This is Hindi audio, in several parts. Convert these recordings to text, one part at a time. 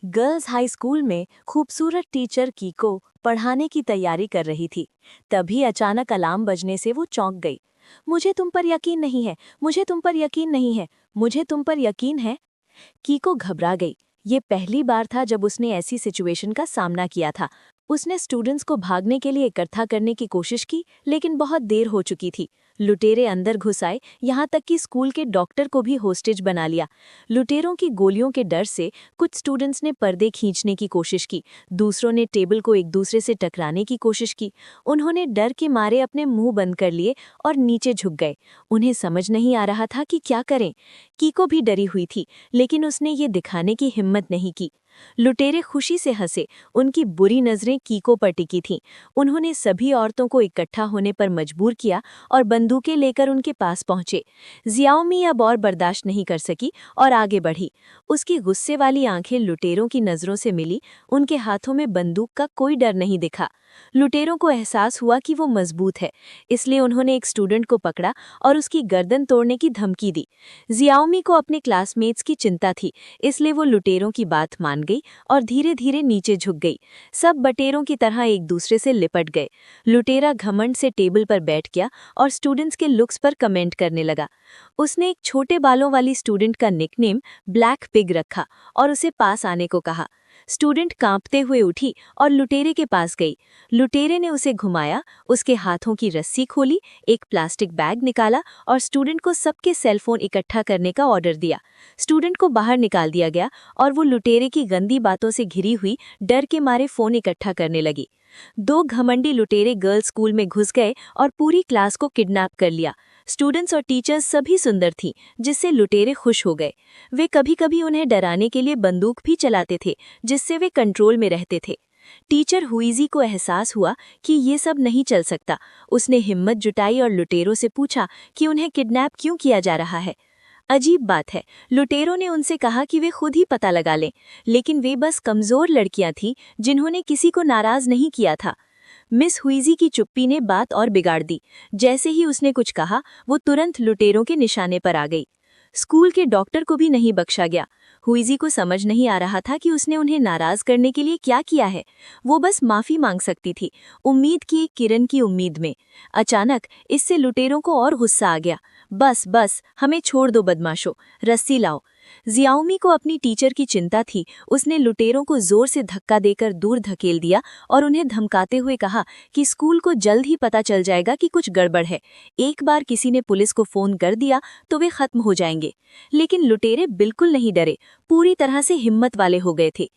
गर्ल्स हाई स्कूल में खूबसूरत टीचर कीको पढ़ाने की तैयारी कर रही थी। तभी अचानक अलार्म बजने से वो चौंक गई। मुझे तुम पर यकीन नहीं है, मुझे तुम पर यकीन नहीं है, मुझे तुम पर यकीन है। कीको घबरा गई। ये पहली बार था जब उसने ऐसी सिचुएशन का सामना किया था। उसने स्टूडेंट्स को भागने के लिए इकट्ठा करने की कोशिश की, लेकिन बहुत देर हो चुकी थी। लुटेरे अंदर घुस आए, यहाँ तक कि स्कूल के डॉक्टर को भी होस्टेज बना लिया। लुटेरों की गोलियों के डर से कुछ स्टूडेंट्स ने पर्दे खींचने की कोशिश की, दूसरों ने टेबल को एक दूसरे से टकराने की कोशिश की। उन्होंने डर के मारे अपने मुंह बंद कर लिए और नीचे झुक गए। उन्हें समझ नहीं आ रहा था कि क्या करें। कीको भी डरी हुई थी, लेकिन उसने ये दिखाने की हिम्मत नहीं की। लुटेरे खुशी से हंसे, उनकी बुरी नजरें कीको पर टिकी थीं। उन्होंने सभी औरतों को इकट्ठा होने पर मजबूर किया और बंदूकें लेकर उनके पास पहुंचे। जियाओमी अब और बर्दाश्त नहीं कर सकी और आगे बढ़ी। उसकी गुस्से वाली आंखें लुटेरों की नजरों से मिली। उनके हाथों में बंदूक का कोई डर नहीं दिखा। लुटेरों को एहसास हुआ कि वो मजबूत है, इसलिए उन्होंने एक स्टूडेंट को पकड़ा और उसकी गर्दन तोड़ने की धमकी दी। जियाओमी को अपने क्लासमेट्स की चिंता थी, इसलिए वो लुटेरों की बात मान गई और धीरे धीरे नीचे झुक गई। सब बटेरों की तरह एक दूसरे से लिपट गए। लुटेरा घमंड से टेबल पर बैठ गया और स्टूडेंट्स के लुक्स पर कमेंट करने लगा। उसने एक छोटे बालों वाली स्टूडेंट का निकनेम ब्लैक पिग रखा और उसे पास आने को कहा। स्टूडेंट कांपते हुए उठी और लुटेरे के पास गई। लुटेरे ने उसे घुमाया, उसके हाथों की रस्सी खोली, एक प्लास्टिक बैग निकाला और स्टूडेंट को सबके सेलफोन इकट्ठा करने का ऑर्डर दिया। स्टूडेंट को बाहर निकाल दिया गया और वो लुटेरे की गंदी बातों से घिरी हुई डर के मारे फोन इकट्ठा करने लगी। दो घमंडी लुटेरे गर्ल्स स्कूल में घुस गए और पूरी क्लास को किडनैप कर लिया। स्टूडेंट्स और टीचर्स सभी सुंदर थीं, जिससे लुटेरे खुश हो गए। वे कभी-कभी उन्हें डराने के लिए बंदूक भी चलाते थे, जिससे वे कंट्रोल में रहते थे। टीचर हुईजी को एहसास हुआ कि ये सब नहीं चल सकता। उसने हिम्मत जुटाई और लुटेरों से पूछा कि उन्हें किडनैप क्यों किया जा रहा है। अजीब बात है, लुटेरों ने उनसे कहा कि वे खुद ही पता लगा लें, लेकिन वे बस कमजोर लड़कियां थीं जिन्होंने किसी को नाराज नहीं किया था। मिस हुईजी की चुप्पी ने बात और बिगाड़ दी। जैसे ही उसने कुछ कहा, वो तुरंत लुटेरों के निशाने पर आ गई। स्कूल के डॉक्टर को भी नहीं बख्शा गया। हुईजी को समझ नहीं आ रहा था कि उसने उन्हें नाराज करने के लिए क्या किया है। वो बस माफी मांग सकती थी, उम्मीद की एक किरण की उम्मीद में। अचानक इससे लुटेरों को और गुस्सा आ गया। बस बस, हमें छोड़ दो बदमाशों, रस्सी लाओ। जियाओमी को अपनी टीचर की चिंता थी। उसने लुटेरों को जोर से धक्का देकर दूर धकेल दिया और उन्हें धमकाते हुए कहा कि स्कूल को जल्द ही पता चल जाएगा कि कुछ गड़बड़ है। एक बार किसी ने पुलिस को फोन कर दिया तो वे खत्म हो जाएंगे। लेकिन लुटेरे बिल्कुल नहीं डरे, पूरी तरह से हिम्मत वाले हो गए थे।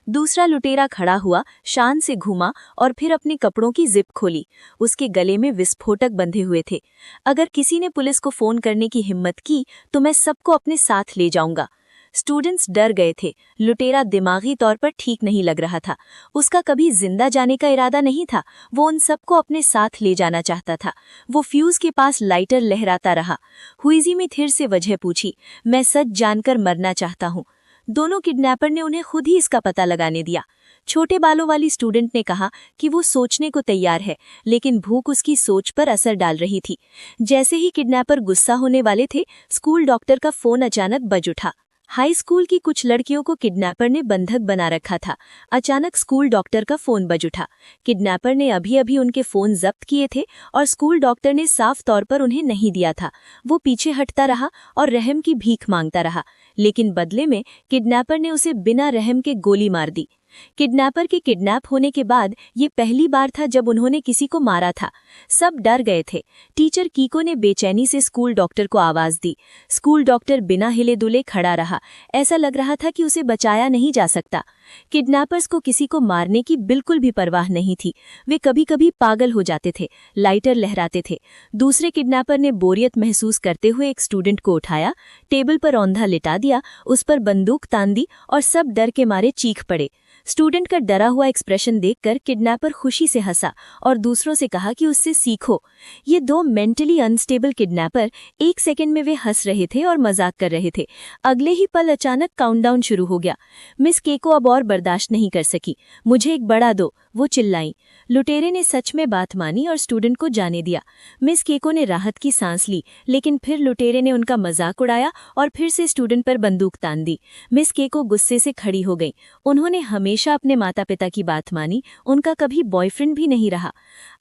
दूसरा लुटेरा खड़ा हुआ, शान से घूमा और फिर अपने कपड़ों की जिप खोली। उसके गले में विस्फोटक बंधे हुए थे। अगर किसी ने पुलिस को फोन करने की हिम्मत की तो मैं सबको अपने साथ ले जाऊंगा। स्टूडेंट्स डर गए थे। लुटेरा दिमागी तौर पर ठीक नहीं लग रहा था। उसका कभी जिंदा जाने का इरादा नहीं था। वो उन सबको अपने साथ ले जाना चाहता था। वो फ्यूज के पास लाइटर लहराता रहा। हुईजी में फिर से वजह पूछी। मैं सच जानकर मरना चाहता हूँ। दोनों किडनैपर ने उन्हें खुद ही इसका पता लगाने दिया। छोटे बालों वाली स्टूडेंट ने कहा कि वो सोचने को तैयार है, लेकिन भूख उसकी सोच पर असर डाल रही थी। जैसे ही किडनैपर गुस्सा होने वाले थे, स्कूल डॉक्टर का फोन अचानक बज उठा। हाई स्कूल की कुछ लड़कियों को किडनैपर ने बंधक बना रखा था। अचानक स्कूल डॉक्टर का फोन बज उठा। किडनैपर ने अभी अभी उनके फोन जब्त किए थे और स्कूल डॉक्टर ने साफ तौर पर उन्हें नहीं दिया था। वो पीछे हटता रहा और रहम की भीख मांगता रहा, लेकिन बदले में किडनैपर ने उसे बिना रहम के गोली मार दी। किडनैपर के किडनैप होने के बाद ये पहली बार था जब उन्होंने किसी को मारा था। सब डर गए थे। टीचर कीको ने बेचैनी से स्कूल डॉक्टर को आवाज दी। स्कूल डॉक्टर बिना हिले डुले खड़ा रहा। ऐसा लग रहा था कि उसे बचाया नहीं जा सकता। किडनैपर्स को किसी को मारने की बिल्कुल भी परवाह नहीं थी। वे कभी कभी पागल हो जाते थे, लाइटर लहराते थे। दूसरे किडनैपर ने बोरियत महसूस करते हुए एक स्टूडेंट को उठाया, टेबल पर औंधा लिटा दिया, उस पर बंदूक तान दी और सब डर के मारे चीख पड़े। स्टूडेंट का डरा हुआ एक्सप्रेशन देखकर किडनैपर खुशी से हंसा और दूसरों से कहा कि उससे सीखो। ये दो मेंटली अनस्टेबल किडनैपर एक सेकंड में वे हंस रहे थे और मजाक कर रहे थे। अगले ही पल अचानक काउंटडाउन शुरू हो गया। मिस केको अब और बर्दाश्त नहीं कर सकी। मुझे एक बड़ा दो, वो चिल्लाई। लुटेरे ने सच में बात मानी और स्टूडेंट को जाने दिया। मिस केको ने राहत की सांस ली, लेकिन फिर लुटेरे ने उनका मजाक उड़ाया और फिर से स्टूडेंट पर बंदूक तान दी। मिस केको गुस्से से खड़ी हो गई। उन्होंने हमेशा अपने माता पिता की बात मानी, उनका कभी बॉयफ्रेंड भी नहीं रहा।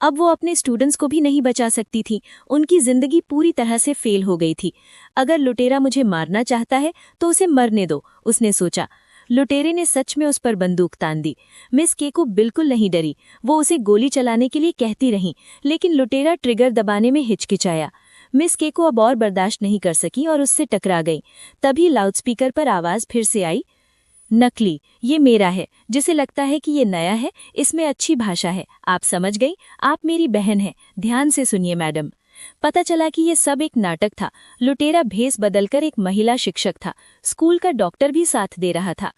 अब वो अपने स्टूडेंट्स को भी नहीं बचा सकती थी। उनकी जिंदगी पूरी तरह से फेल हो गई थी। अगर लुटेरा मुझे मारना चाहता है तो उसे मरने दो, उसने सोचा। लुटेरे ने सच में उस पर बंदूक तान दी। मिस केको बिल्कुल नहीं डरी। वो उसे गोली चलाने के लिए कहती रही, लेकिन लुटेरा ट्रिगर दबाने में हिचकिचाया। मिस केको अब और बर्दाश्त नहीं कर सकी और उससे टकरा गई। तभी लाउडस्पीकर पर आवाज फिर से आई, नकली, ये मेरा है। जिसे लगता है कि ये नया है, इसमें अच्छी भाषा है। आप समझ गई? आप मेरी बहन है। ध्यान से सुनिए मैडम। पता चला कि ये सब एक नाटक था। लुटेरा भेस बदलकर एक महिला शिक्षक था। स्कूल का डॉक्टर भी साथ दे रहा था।